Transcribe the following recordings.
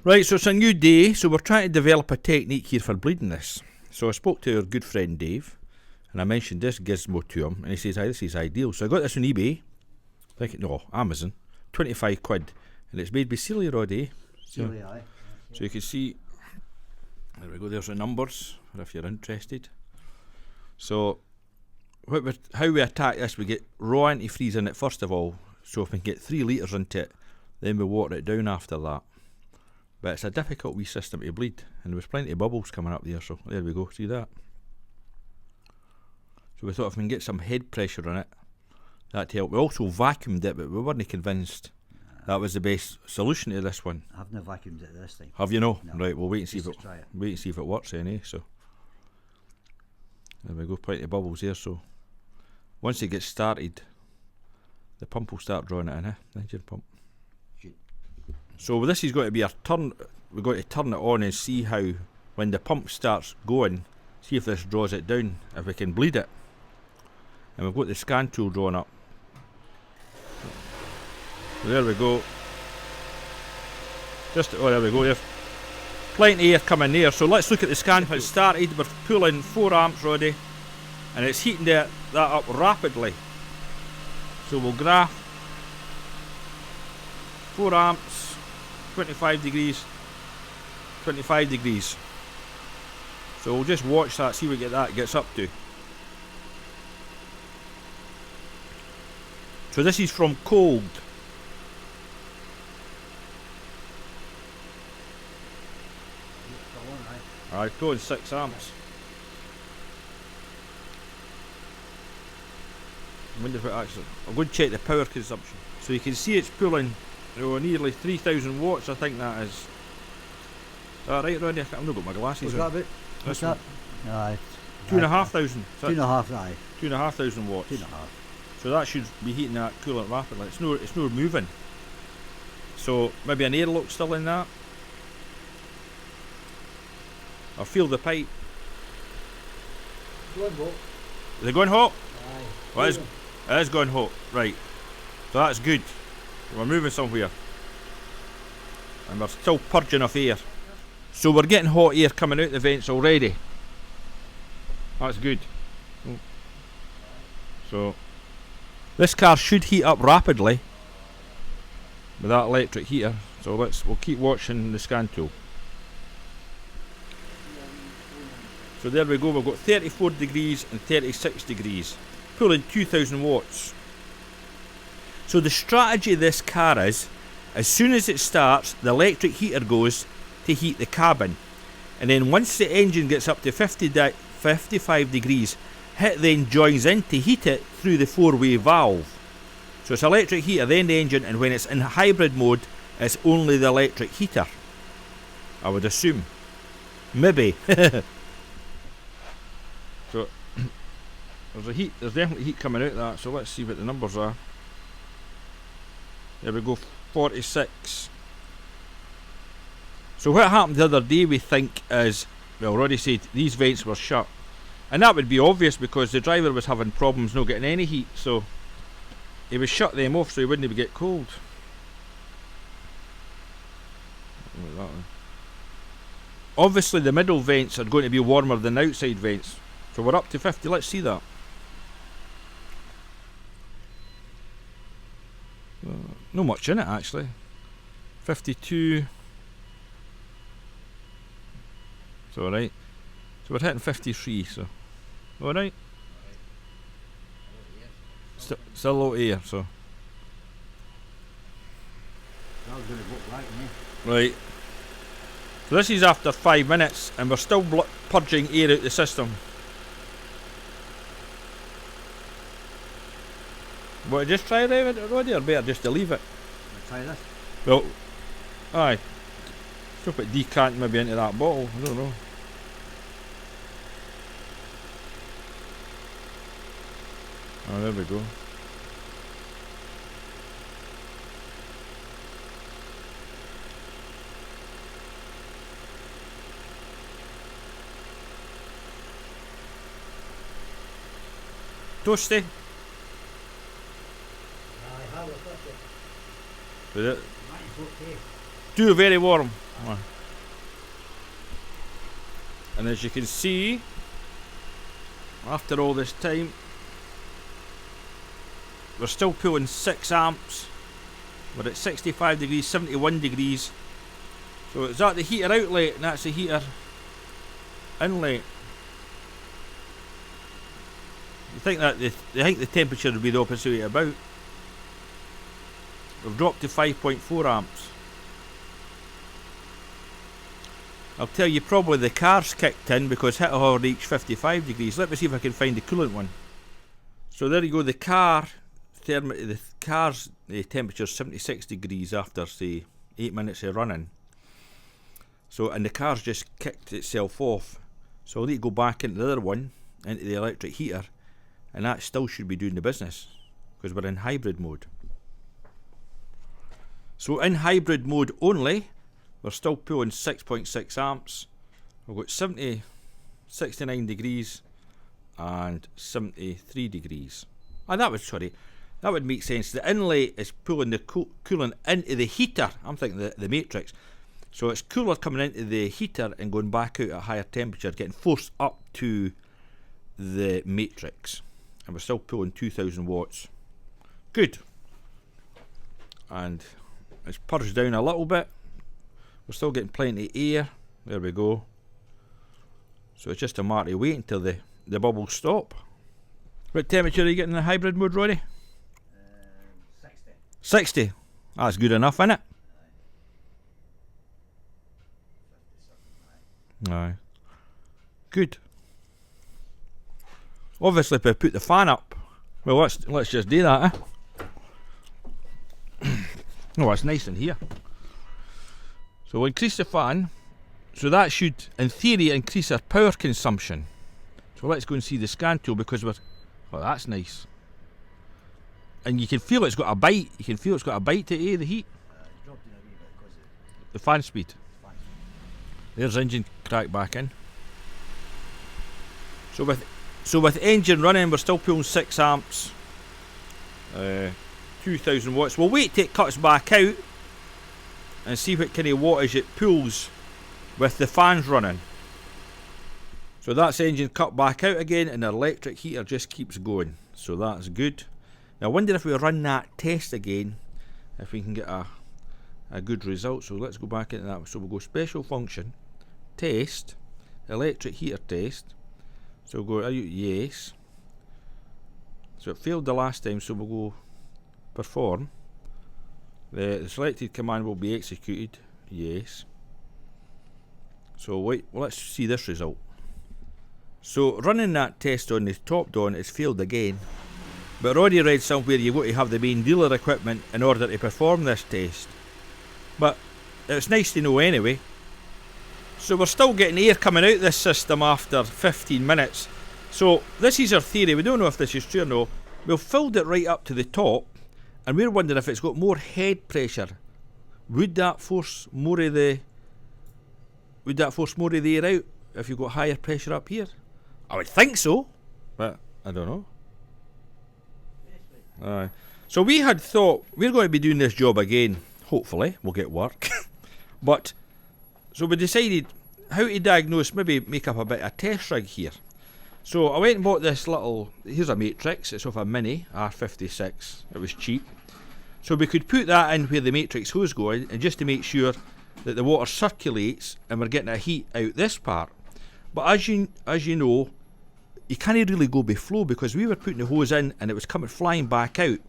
Right, so it's a new day, so we're trying to develop a technique here for bleeding this. So I spoke to our good friend Dave, and I mentioned this gizmo to him, and he says, this is ideal. So I got this on eBay, Amazon, 25 quid, and it's made by Roddy. So you can see, there we go, there's the numbers, if you're interested. So how we attack this, we get raw antifreeze in it first of all, so if we can get 3 litres into it, then we water it down after that. But it's a difficult wee system to bleed, and there was plenty of bubbles coming up there, so there we go, see that? So we thought if we can get some head pressure on it, that'd help. We also vacuumed it, but we weren't convinced that was the best solution to this one. I've never vacuumed it this time. Have you no? No. Right, we'll wait and see if it works then, eh? So there we go, plenty of bubbles there, so once it gets started, the pump will start drawing it in, the engine pump. So this is going to be our turn. We're going to turn it on and see how, when the pump starts going, see if this draws it down, if we can bleed it. And we've got the scan tool drawn up. So there we go. There we go. There's plenty of air coming there. So let's look at the scan. It's started. We're pulling 4 amps, Roddy, and it's heating that up rapidly. So we'll graph 4 amps. 25 degrees, 25 degrees. So we'll just watch that, see what that gets up to. So this is from cold. Alright, going 6 amps. I wonder if it actually, I'm going to check the power consumption. So you can see it's pulling nearly 3,000 watts, I think that is. Is that right, Roddy? I've not got my glasses on. What's that? Aye. 2,500. 2.5, aye. 2,500 watts. 2.5. So that should be heating that coolant rapidly. It's no moving. So maybe an airlock still in that. I feel the pipe. Going hot. Is it going hot? Aye. Well, it is going hot. Right. So that's good. We're moving somewhere. And we're still purging off air. So we're getting hot air coming out the vents already. That's good. So this car should heat up rapidly with that electric heater. So we'll keep watching the scan tool. So there we go, we've got 34 degrees and 36 degrees, pulling 2,000 watts. So the strategy of this car is, as soon as it starts, the electric heater goes to heat the cabin. And then once the engine gets up to 55 degrees, it then joins in to heat it through the 4-way valve. So it's electric heater, then the engine, and when it's in hybrid mode, it's only the electric heater, I would assume. Maybe. So there's definitely heat coming out of that, so let's see what the numbers are. There we go, 46. So what happened the other day, we think, is, well, already said these vents were shut, and that would be obvious because the driver was having problems not getting any heat, so he would shut them off so he wouldn't get cold. Like that one. Obviously the middle vents are going to be warmer than the outside vents, so we're up to 50. Let's see that. Not much in it actually. 52. It's alright. So we're hitting 53, so alright. Still a lot of air, so. That was going to look like me. Right. So this is after 5 minutes and we're still purging air out the system. What, just try it, Roddy, or better just to leave it? Try this? Well, aye. Just put decant maybe into that bottle, I don't know. Oh, there we go. Toasty. With it. Do very warm. And as you can see, after all this time, we're still pulling 6 amps. We're at 65 degrees, 71 degrees. So is that the heater outlet, and that's the heater inlet. You think that the temperature would be the opposite way about. We've dropped to 5.4 amps. I'll tell you, probably the car's kicked in because it'll have reached 55 degrees. Let me see if I can find the coolant one. So there you go, the car's temperature is 76 degrees after, say, 8 minutes of running. So, and the car's just kicked itself off. So I'll need to go back into the other one, into the electric heater, and that still should be doing the business because we're in hybrid mode. So in hybrid mode only, we're still pulling 6.6 amps. We've got 69 degrees and 73 degrees. And that would make sense. The inlet is pulling the coolant into the heater. I'm thinking the matrix. So it's cooler coming into the heater and going back out at a higher temperature, getting forced up to the matrix. And we're still pulling 2000 watts. Good. And it's purged down a little bit. We're still getting plenty of air. There we go. So it's just a matter of waiting until the bubbles stop. What temperature are you getting in the hybrid mode, Roddy? 60. 60. That's good enough, isn't it? Aye. Good. Obviously, if I put the fan up, well, let's just do that, Oh, it's nice in here. So we'll increase the fan. So that should, in theory, increase our power consumption. So let's go and see the scan tool because we're... Oh, that's nice. And you can feel it's got a bite. You can feel it's got a bite to the heat. It's dropped in a wee bit because of The fan speed. the fan. There's engine crack back in. So with engine running, we're still pulling 6 amps. 2000 watts. We'll wait till it cuts back out and see what kind of wattage it pulls with the fans running. So that's engine cut back out again, and the electric heater just keeps going. So that's good. Now I wonder if we run that test again, if we can get a good result. So let's go back into that. So we'll go special function, test, electric heater test. So we'll go, are you yes. So it failed the last time, so we'll go perform. The selected command will be executed, yes. So wait, well, let's see this result. So running that test on the top down, it's failed again. But I already read somewhere you've got to have the main dealer equipment in order to perform this test. But it's nice to know anyway. So we're still getting air coming out this system after 15 minutes. So this is our theory. We don't know if this is true or no. We've filled it right up to the top, and we're wondering if it's got more head pressure. Would that force more of the air out if you've got higher pressure up here? I would think so, but I don't know. So we had thought we're going to be doing this job again. Hopefully we'll get work. But so we decided how to diagnose, maybe make up a bit of a test rig here. So I went and bought this little, here's a matrix, it's off a Mini R56, it was cheap. So we could put that in where the matrix hose going, and just to make sure that the water circulates and we're getting a heat out this part. But as you know, you can't really go by flow because we were putting the hose in and it was coming flying back out.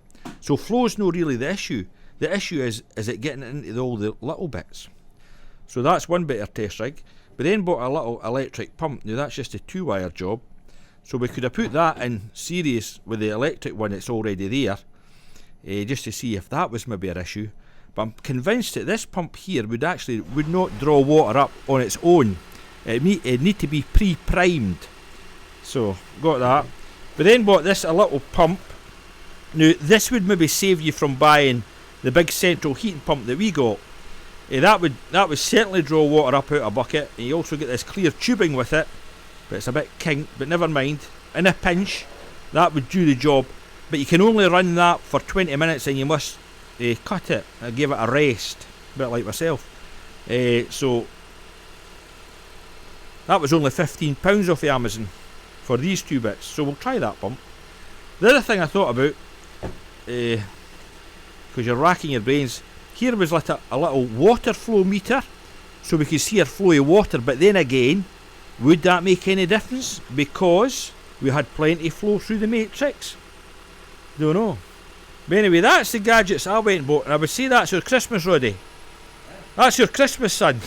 So flow's not really the issue. The issue is it getting into all the little bits. So that's one bit of test rig. We then bought a little electric pump. Now that's just a 2-wire job. So we could have put that in series with the electric one that's already there, just to see if that was maybe an issue. But I'm convinced that this pump here would not draw water up on its own. It need to be pre-primed. So got that. But then bought this a little pump. Now this would maybe save you from buying the big central heating pump that we got. That would certainly draw water up out of a bucket. And you also get this clear tubing with it, but it's a bit kinked, but never mind. In a pinch, that would do the job. But you can only run that for 20 minutes and you must cut it and give it a rest, a bit like myself. So that was only £15 off the Amazon for these two bits, so we'll try that pump. The other thing I thought about, because you're racking your brains, here was like a little water flow meter, so we could see our flow of water, but then again, would that make any difference? Because we had plenty flow through the matrix. Don't know. But anyway, that's the gadgets I went and bought, and I would say that's your Christmas, Roddy. That's your Christmas, son.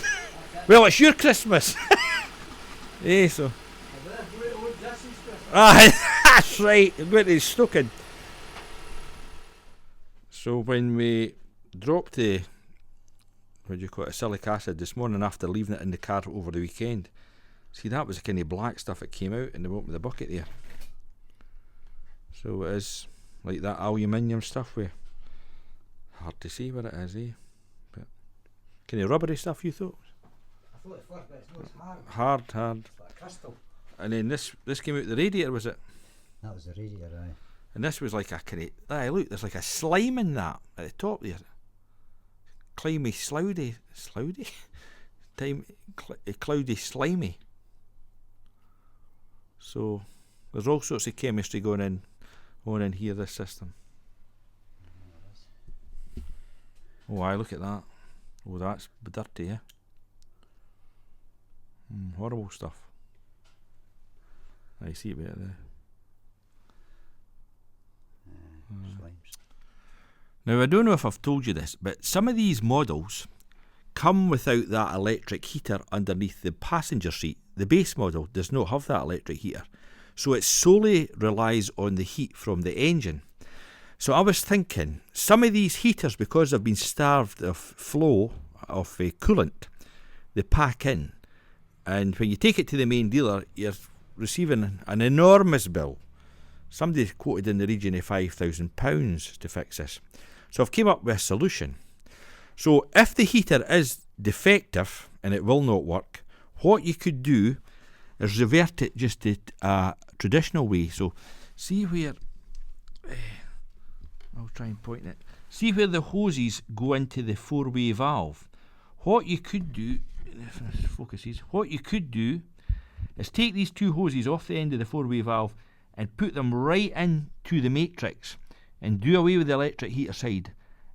Well, it's your Christmas. So. That's right. I'm going to Stoken. So when we dropped the, what do you call it, acylic acid this morning after leaving it in the car over the weekend, see, that was the kind of black stuff that came out in the bottom of the bucket there. So it is like that aluminium stuff with, hard to see what it is, but kind of rubbery stuff, you thought? I thought it first, but it's hard. Hard. It's like crystal. And then this came out the radiator, was it? That was the radiator, aye. And this was like a kind of, look, there's like a slime in that at the top there. Cloudy, cloudy, slimy. So there's all sorts of chemistry going on in here, this system. Oh, aye, look at that. Oh, that's dirty, yeah. Horrible stuff. I see a bit there. Slimes. Now, I don't know if I've told you this, but some of these models come without that electric heater underneath the passenger seat. The base model does not have that electric heater, so it solely relies on the heat from the engine. So I was thinking, some of these heaters, because they've been starved of flow of coolant, they pack in, and when you take it to the main dealer, you're receiving an enormous bill. Somebody quoted in the region of £5,000 to fix this. So I've came up with a solution. So if the heater is defective and it will not work, what you could do is revert it just to a traditional way. So see where, I'll try and point it. See where the hoses go into the four-way valve. What you could do, if this focuses, what you could do is take these two hoses off the end of the four-way valve and put them right into the matrix and do away with the electric heater side,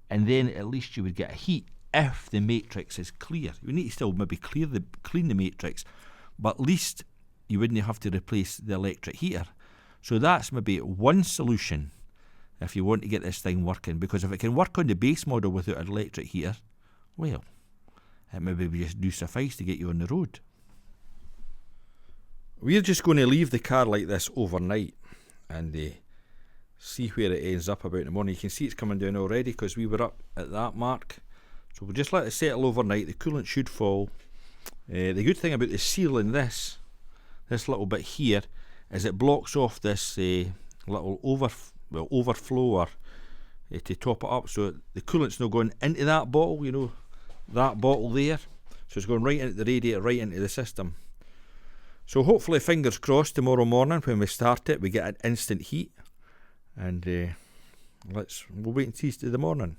and then at least you would get a heat if the matrix is clear. You need to still maybe clean the matrix, but at least you wouldn't have to replace the electric heater. So that's maybe one solution if you want to get this thing working, because if it can work on the base model without an electric heater, well, it maybe just do suffice to get you on the road. We're just going to leave the car like this overnight and see where it ends up about in the morning. You can see it's coming down already because we were up at that mark. So we'll just let it settle overnight. The coolant should fall. The good thing about the seal in this little bit here is it blocks off this little overflow or to top it up, so the coolant's not going into that bottle, you know, that bottle there. So it's going right into the radiator, right into the system. So hopefully, fingers crossed, tomorrow morning when we start it, we get an instant heat, and we'll wait and see till the morning.